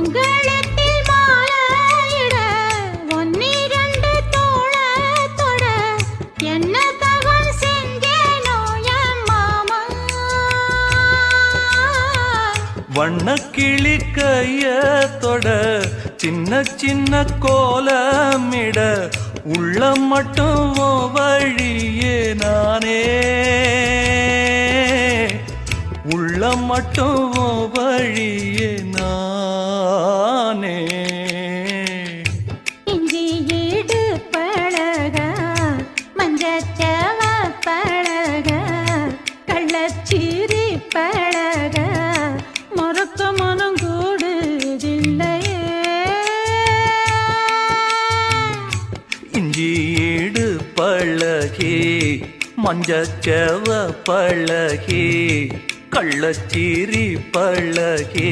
உங்களத்தில் மாலையிட ஒன்னிரண்டு தோள தொட என்ன தவறு செஞ்சேனோ என் மாமா வண்ணக்கிளி கைய தொட சின்ன சின்ன கோலமிட உள்ள மட்டும் வழியே நானே உள்ள மட்டும் வழியே நானே இஞ்சி ஈடு பழக மஞ்சச்சவ பழக கள்ளச்சீரி பழக மொறக்க மனம் கூடுதில்லையே இஞ்சி ஈடு பழகி மஞ்சச்சவ பழகி கள்ளச்சீரி பழகி